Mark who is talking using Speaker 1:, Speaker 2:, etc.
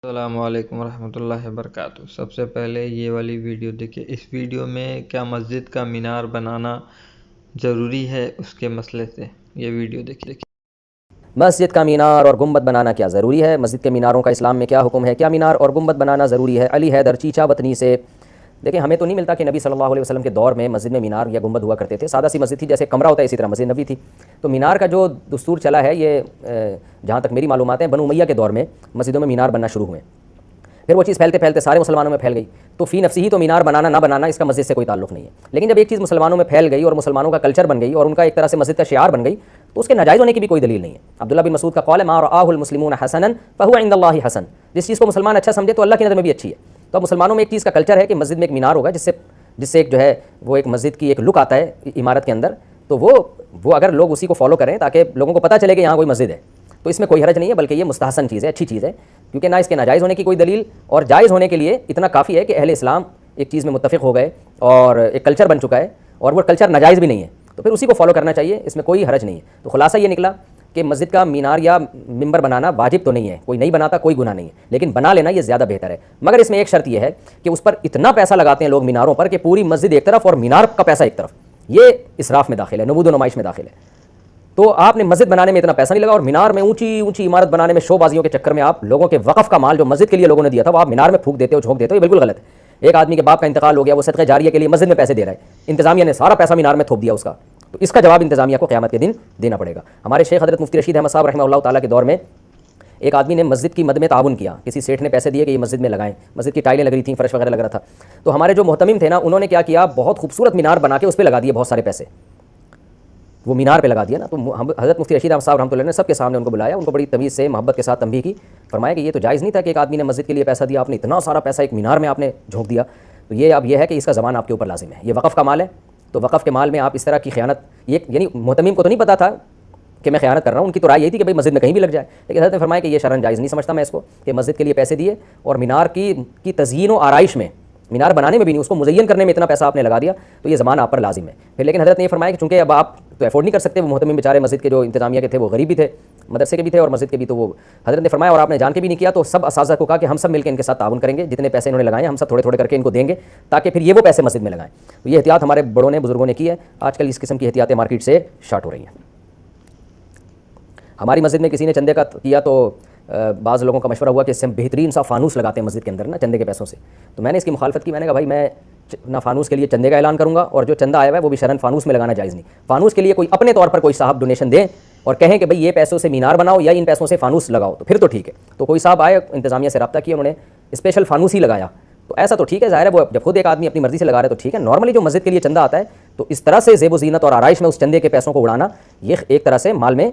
Speaker 1: السلام علیکم ورحمۃ اللہ وبرکاتہ۔ سب سے پہلے یہ والی ویڈیو دیکھیں۔ اس ویڈیو میں کیا مسجد کا مینار بنانا ضروری ہے اس کے مسئلے سے یہ ویڈیو دیکھیں۔
Speaker 2: مسجد کا مینار اور گنبد بنانا کیا ضروری ہے؟ مسجد کے میناروں کا اسلام میں کیا حکم ہے؟ کیا مینار اور گنبد بنانا ضروری ہے؟ علی حیدر چیچا وطنی سے۔ دیکھیں، ہمیں تو نہیں ملتا کہ نبی صلی اللہ علیہ وسلم کے دور میں مسجد میں مینار یا گنبد ہوا کرتے تھے۔ سادہ سی مسجد تھی، جیسے کمرہ ہوتا ہے اسی طرح مسجد نبی تھی۔ تو مینار کا جو دستور چلا ہے، یہ جہاں تک میری معلومات ہیں بنو امیہ کے دور میں مسجدوں میں مینار بننا شروع ہوئے، پھر وہ چیز پھیلتے پھیلتے سارے مسلمانوں میں پھیل گئی۔ تو فی نفسی ہی تو مینار بنانا نہ بنانا اس کا مسجد سے کوئی تعلق نہیں ہے، لیکن جب ایک چیز مسلمانوں میں پھیل گئی اور مسلمانوں کا کلچر بن گئی اور ان کا ایک طرح سے مسجد کا شعار بن گئی، تو اس کے ناجائز ہونے کی بھی کوئی دلیل نہیں ہے۔ عبداللہ بن مسعود کا قول ہے، ما رآہ المسلمون حسنا فہو عند اللہ حسن۔ جس چیز کو مسلمان اچھا سمجھے تو اللہ کی نظر میں بھی اچھی ہے۔ تو اب مسلمانوں میں ایک چیز کا کلچر ہے کہ مسجد میں ایک مینار ہوگا، جس سے ایک جو ہے وہ ایک مسجد کی ایک لک آتا ہے عمارت کے اندر، تو وہ اگر لوگ اسی کو فالو کریں تاکہ لوگوں کو پتہ چلے کہ یہاں کوئی مسجد ہے، تو اس میں کوئی حرج نہیں ہے، بلکہ یہ مستحسن چیز ہے، اچھی چیز ہے، کیونکہ نہ اس کے ناجائز ہونے کی کوئی دلیل، اور جائز ہونے کے لیے اتنا کافی ہے کہ اہل اسلام ایک چیز میں متفق ہو گئے اور ایک کلچر بن چکا ہے، اور وہ کلچر ناجائز بھی نہیں ہے، تو پھر اسی کو فالو کرنا چاہیے، اس میں کوئی حرج نہیں ہے۔ تو خلاصہ یہ نکلا کہ مسجد کا مینار یا ممبر بنانا واجب تو نہیں ہے، کوئی نہیں بناتا کوئی گناہ نہیں ہے، لیکن بنا لینا یہ زیادہ بہتر ہے۔ مگر اس میں ایک شرط یہ ہے کہ اس پر اتنا پیسہ لگاتے ہیں لوگ میناروں پر کہ پوری مسجد ایک طرف اور مینار کا پیسہ ایک طرف، یہ اسراف میں داخل ہے، نمود و نمائش میں داخل ہے۔ تو آپ نے مسجد بنانے میں اتنا پیسہ نہیں لگا، اور مینار میں اونچی اونچی عمارت بنانے میں شو بازیوں کے چکر میں آپ لوگوں کے وقف کا مال جو مسجد کے لیے لوگوں نے دیا تھا وہ آپ مینار میں پھونک دیتے ہو، جھونک دیتے ہو، یہ بالکل غلط ہے۔ ایک آدمی کے باپ کا انتقال ہو گیا، وہ صدقہ جاریہ کے لیے مسجد میں پیسے دے رہا ہے، انتظامیہ نے سارا پیسہ مینار میں تھوپ دیا اس کا، تو اس کا جواب انتظامیہ کو قیامت کے دن دینا پڑے گا۔ ہمارے شیخ حضرت مفتی رشید احمد صاحب رحمہ اللہ تعالیٰ کے دور میں ایک آدمی نے مسجد کی مد میں تعاون کیا، کسی سیٹھ نے پیسے دیے کہ یہ مسجد میں لگائیں، مسجد کی ٹائلیں لگ رہی تھیں، فرش وغیرہ لگ رہا تھا، تو ہمارے جو محتمم تھے نا، انہوں نے کیا کیا، بہت خوبصورت مینار بنا کے اس پہ لگا دیے بہت سارے پیسے، وہ مینار پہ لگا دیا نا۔ تو حضرت مفتی رشید احمد صاحب رحمۃ اللہ نے سب کے سامنے ان کو بلایا، ان کو بڑی تمیز سے محبت کے ساتھ تنبیہ کی، فرمایا کہ یہ تو جائز نہیں تھا کہ ایک آدمی نے مسجد کے لیے پیسہ دیا، آپ نے اتنا سارا پیسہ ایک مینار میں آپ نے جھونک دیا، تو یہ اب یہ ہے کہ اس کا ضمان آپ کے اوپر لازم ہے، یہ وقف کا مال ہے، تو وقف کے مال میں آپ اس طرح کی خیانت، یہ یعنی محتمم کو تو نہیں پتا تھا کہ میں خیانت کر رہا ہوں، ان کی تو رائے یہی تھی کہ بھائی مسجد میں کہیں بھی لگ جائے، لیکن حضرت نے فرمایا کہ یہ شرعاً جائز نہیں سمجھتا میں اس کو، کہ مسجد کے لیے پیسے دیے اور مینار کی تزیین و آرائش میں، مینار بنانے میں بھی نہیں، اس کو مزین کرنے میں اتنا پیسہ آپ نے لگا دیا، تو یہ ضمان آپ پر لازم ہے۔ پھر لیکن حضرت نے یہ فرمایا کہ چونکہ اب آپ تو افورڈ نہیں کر سکتے، وہ محتمم بیچارے مسجد کے جو انتظامیہ کے تھے وہ غریب بھی تھے، مدرسے کے بھی تھے اور مسجد کے بھی، تو وہ حضرت نے فرمایا اور آپ نے جان کے بھی نہیں کیا، تو سب اساتذہ کو کہا کہ ہم سب مل کے ان کے ساتھ تعاون کریں گے، جتنے پیسے انہوں نے لگائے ہم سب تھوڑے تھوڑے کر کے ان کو دیں گے، تاکہ پھر یہ وہ پیسے مسجد میں لگائیں۔ تو یہ احتیاط ہمارے بڑوں نے بزرگوں نے کی ہے، آج کل اس قسم کی احتیاطیں مارکیٹ سے شارٹ ہو رہی ہیں۔ ہماری مسجد میں کسی نے چندے کا کیا تو بعض لوگوں کا مشورہ ہوا کہ اس سے ہم بہترین سا فانوس لگاتے ہیں مسجد کے اندر نا، چندے کے پیسوں سے، تو میں نے اس کی مخالفت کی، میں نے کہا بھائی میں نہ فانوس کے لیے چندے کا اعلان کروں گا، اور جو چندہ آیا ہوا ہے وہ بھی شرعاً فانوس میں لگانا جائز نہیں۔ فانوس کے لیے کوئی اپنے طور پر کوئی صاحب ڈونیشن دیں اور کہیں کہ بھئی یہ پیسوں سے مینار بناؤ یا ان پیسوں سے فانوس لگاؤ، تو پھر تو ٹھیک ہے۔ تو کوئی صاحب آئے، انتظامیہ سے رابطہ کیا، انہوں نے اسپیشل فانوس ہی لگایا، تو ایسا تو ٹھیک ہے، ظاہر ہے وہ جب خود ایک آدمی اپنی مرضی سے لگا رہا ہے تو ٹھیک ہے۔ نارملی جو مسجد کے لیے چندہ آتا ہے تو اس طرح سے زیب و زینت اور آرائش میں اس چندے کے پیسوں کو اڑانا، یہ ایک طرح سے مال میں